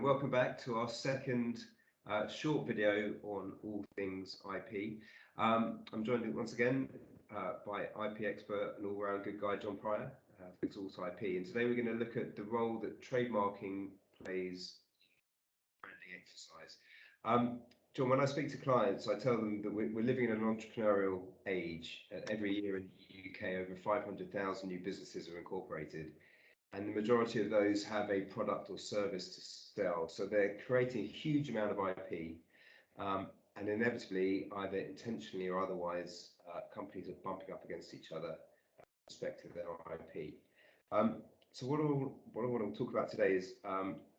welcome back to our second short video on all things IP. I'm joined once again by IP expert and all-round good guy John Pryor for Exalt IP, and today we're going to look at the role that trademarking plays in the branding exercise. John, when I speak to clients, I tell them that we're living in an entrepreneurial age. Every year in the UK, over 500,000 new businesses are incorporated, and the majority of those have a product or service to sell. So they're creating a huge amount of IP, and inevitably, either intentionally or otherwise, companies are bumping up against each other with respect to their IP. So what I want to talk about today is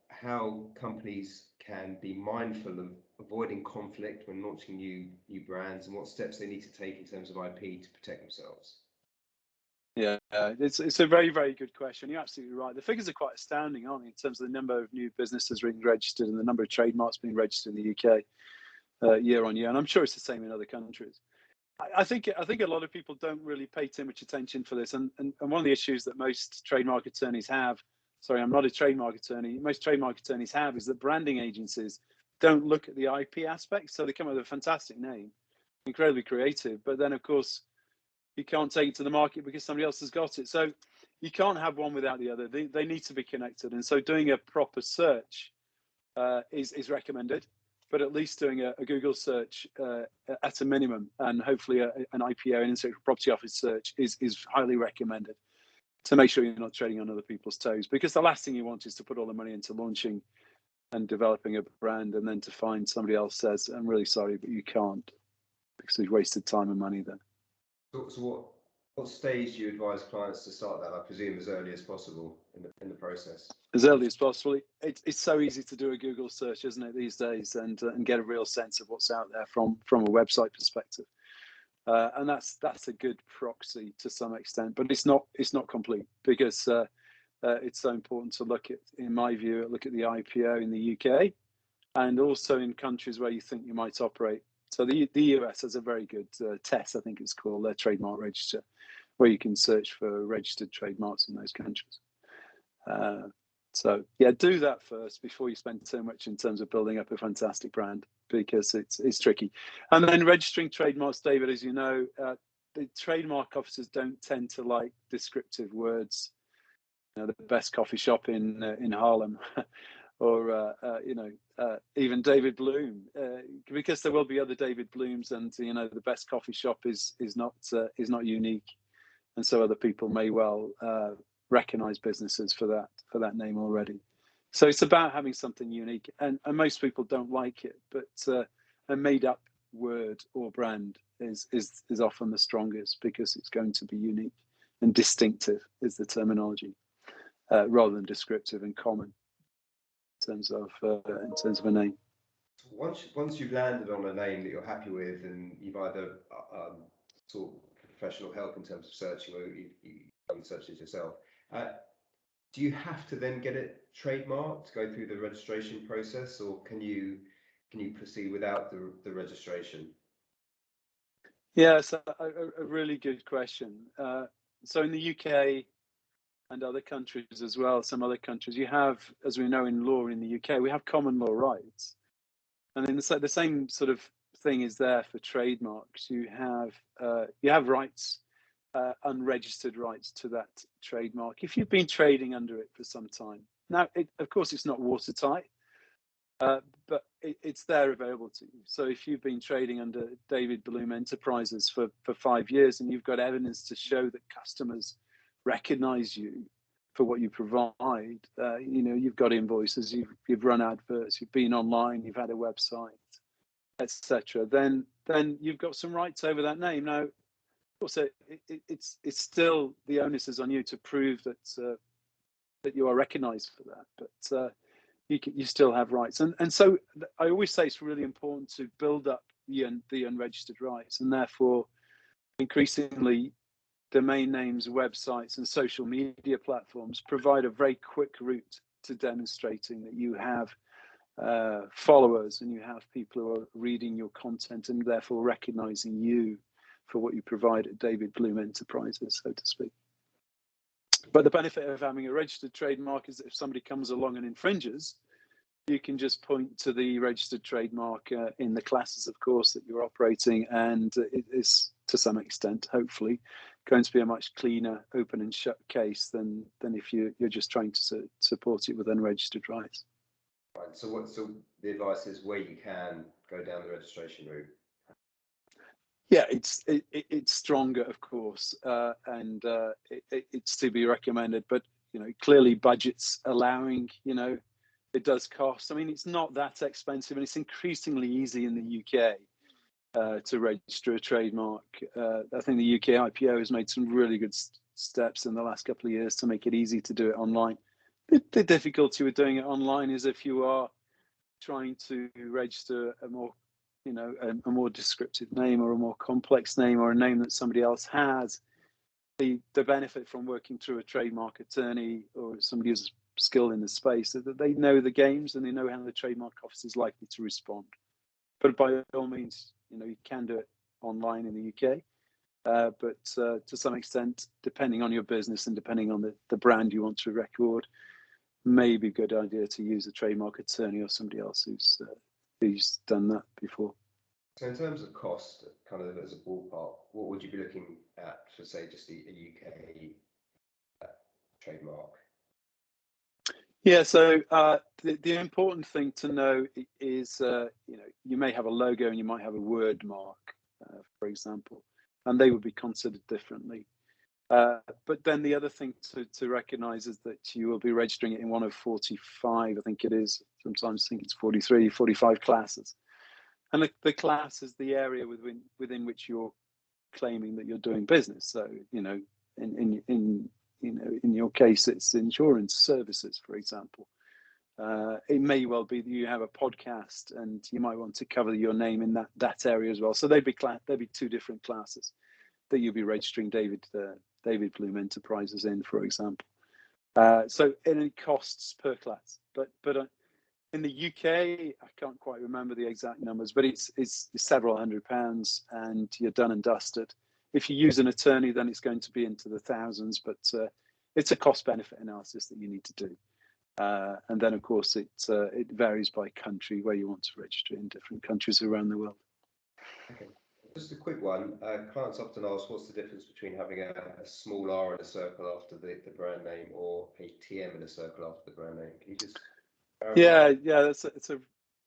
how companies can be mindful of avoiding conflict when launching new brands, and what steps they need to take in terms of IP to protect themselves. Yeah, it's a very, very good question. You're absolutely right. The figures are quite astounding, aren't they, in terms of the number of new businesses being registered and the number of trademarks being registered in the UK year on year. And I'm sure it's the same in other countries. I think a lot of people don't really pay too much attention for this. And one of the issues that most trademark attorneys have, sorry, I'm not a trademark attorney, most trademark attorneys have, is that branding agencies don't look at the IP aspect. So they come up with a fantastic name, incredibly creative, but then of course, you can't take it to the market because somebody else has got it. So you can't have one without the other. They need to be connected. And so doing a proper search is recommended, but at least doing a Google search at a minimum, and hopefully an IPO, an intellectual property office search is highly recommended to make sure you're not treading on other people's toes. Because the last thing you want is to put all the money into launching and developing a brand, and then to find somebody else says, I'm really sorry, but you can't, because we've wasted time and money there. So what stage do you advise clients to start that? I presume as early as possible in the process. As early as possible. It's so easy to do a Google search, isn't it, these days, and get a real sense of what's out there from a website perspective. And that's a good proxy to some extent, but it's not complete, because it's so important to look at, in my view, look at the IPO in the UK and also in countries where you think you might operate. So the US has a very good test, I think it's called their trademark register, where you can search for registered trademarks in those countries. So yeah, do that first before you spend too much in terms of building up a fantastic brand, because it's tricky. And then registering trademarks, David, as you know, the trademark officers don't tend to like descriptive words. You know, the best coffee shop in Harlem. Or even David Bloom, because there will be other David Blooms, and the best coffee shop is not unique, and so other people may well recognize businesses for that name already. So it's about having something unique, and most people don't like it, but a made-up word or brand is often the strongest, because it's going to be unique and distinctive is the terminology, rather than descriptive and common. In terms of a name. Once you've landed on a name that you're happy with, and you've either sought professional help in terms of searching, or you've done searches yourself, do you have to then get it trademarked to go through the registration process, or can you proceed without the registration? Yeah, so a really good question. So in the UK and other countries as well, some other countries, you have, as we know in law in the UK, we have common law rights. And then the same sort of thing is there for trademarks. You have rights, unregistered rights to that trademark, if you've been trading under it for some time. Now, of course, it's not watertight, but it's there available to you. So if you've been trading under David Bloom Enterprises for 5 years, and you've got evidence to show that customers recognize you for what you provide, you've got invoices, you've run adverts, you've been online, you've had a website, etc. Then you've got some rights over that name. Now, also, it's still, the onus is on you to prove that you are recognized for that, but you still have rights. And so I always say it's really important to build up the unregistered rights, and therefore increasingly domain names, websites, and social media platforms provide a very quick route to demonstrating that you have followers, and you have people who are reading your content, and therefore recognizing you for what you provide at David Bloom Enterprises, so to speak. But the benefit of having a registered trademark is that if somebody comes along and infringes, you can just point to the registered trademark in the classes, of course, that you're operating, and it is, to some extent, hopefully, going to be a much cleaner open and shut case than if you're just trying to support it with unregistered rights. Right. So the advice is where you can go down the registration route. Yeah, it's stronger, of course, and it's to be recommended. But clearly, budgets allowing, it does cost. I mean, it's not that expensive, and it's increasingly easy in the UK to register a trademark. I think the UK IPO has made some really good steps in the last couple of years to make it easy to do it online. The difficulty with doing it online is if you are trying to register a more a more descriptive name or a more complex name or a name that somebody else has, the benefit from working through a trademark attorney or somebody who's skilled in the space is that they know the games and they know how the trademark office is likely to respond. But by all means, you can do it online in the UK. But to some extent, depending on your business and depending on the brand you want to record, may be a good idea to use a trademark attorney or somebody else who's done that before. So in terms of cost, kind of as a ballpark, what would you be looking at for, say, just a UK trademark? Yeah, so the important thing to know is, you may have a logo and you might have a word mark, for example, and they would be considered differently. But then the other thing to recognize is that you will be registering it in one of 45, I think it is, sometimes I think it's 43, 45 classes. And the class is the area within which you're claiming that you're doing business. So, in your case, it's insurance services, for example. It may well be that you have a podcast and you might want to cover your name in that area as well. So they'd be two different classes that you'll be registering David Bloom Enterprises in, for example. So it costs per class, but in the UK, I can't quite remember the exact numbers, but it's several £100 and you're done and dusted. If you use an attorney, then it's going to be into the thousands, but it's a cost-benefit analysis that you need to do. And then, of course, it varies by country where you want to register in different countries around the world. Okay. Just a quick one. Clients often ask, what's the difference between having a small r in a circle after the brand name or a TM in a circle after the brand name? Can you just... Yeah,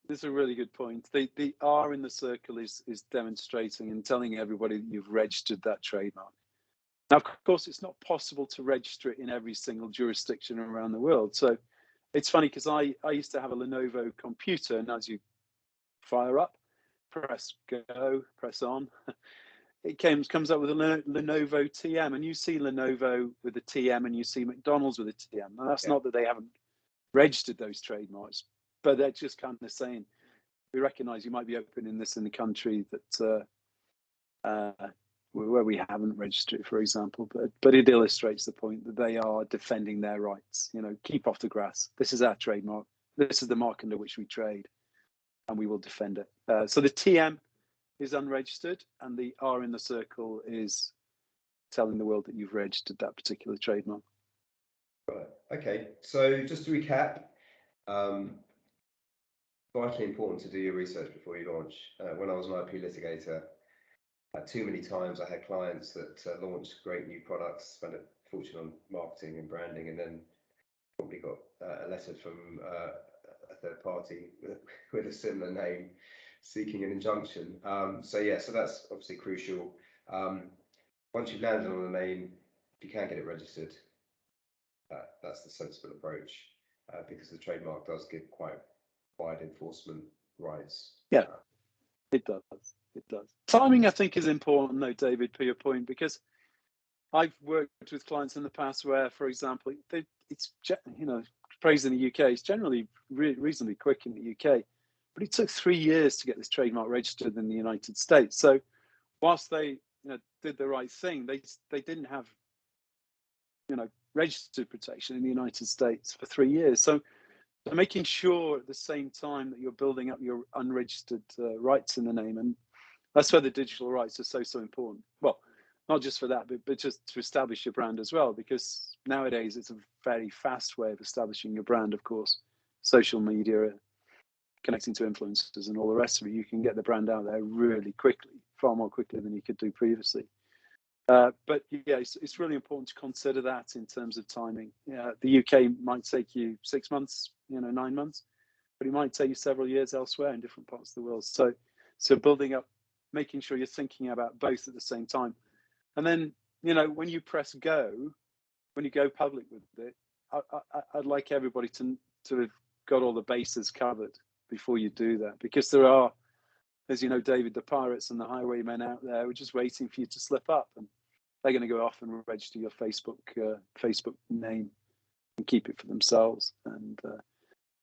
it's a really good point. The R in the circle is demonstrating and telling everybody that you've registered that trademark. Now, of course, it's not possible to register it in every single jurisdiction around the world. So it's funny because I used to have a Lenovo computer, and as you fire up, press go, press on, it comes up with a Lenovo TM, and you see Lenovo with a TM and you see McDonald's with a TM. Now, that's not that they haven't registered those trademarks, but they're just kind of saying, we recognize you might be opening this in the country that where we haven't registered it, for example, but it illustrates the point that they are defending their rights. Keep off the grass. This is our trademark. This is the mark under which we trade, and we will defend it. So the TM is unregistered, and the R in the circle is telling the world that you've registered that particular trademark. Right. Okay. So just to recap, vitally important to do your research before you launch. When I was an IP litigator, too many times I had clients that launched great new products, spent a fortune on marketing and branding, and then probably got a letter from a third party with a similar name seeking an injunction. So that's obviously crucial. Once you've landed on a name, if you can get it registered, that's the sensible approach, because the trademark does give quite wide enforcement rights. Yeah, it does. It does. Timing, I think, is important, though, David, for your point, because I've worked with clients in the past where, for example, it's praise in the UK, it's generally reasonably quick in the UK, but it took 3 years to get this trademark registered in the United States. So whilst they did the right thing, they didn't have registered protection in the United States for 3 years. So making sure at the same time that you're building up your unregistered rights in the name, and that's where the digital rights are so important. Well, not just for that, but just to establish your brand as well, because nowadays it's a very fast way of establishing your brand, of course. Social media connecting to influencers and all the rest of it, you can get the brand out there really quickly, far more quickly than you could do previously. But yeah, it's really important to consider that in terms of timing. The UK might take you 6 months, 9 months, but it might take you several years elsewhere in different parts of the world. So building up, making sure you're thinking about both at the same time. And then, when you press go, when you go public with it, I'd like everybody to have got all the bases covered before you do that, because there are, as you know, David, the pirates and the highwaymen out there who are just waiting for you to slip up, and they're going to go off and register your Facebook name and keep it for themselves. And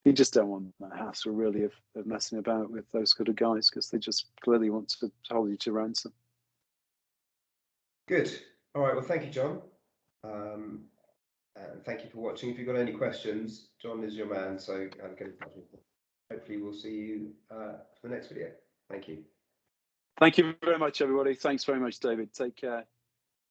you just don't want that hassle, really, of messing about with those sort of guys, because they just clearly want to hold you to ransom. Good. All right. Well, thank you, John. And thank you for watching. If you've got any questions, John is your man, so get in touch with him. Hopefully, we'll see you for the next video. Thank you. Thank you very much, everybody. Thanks very much, David. Take care.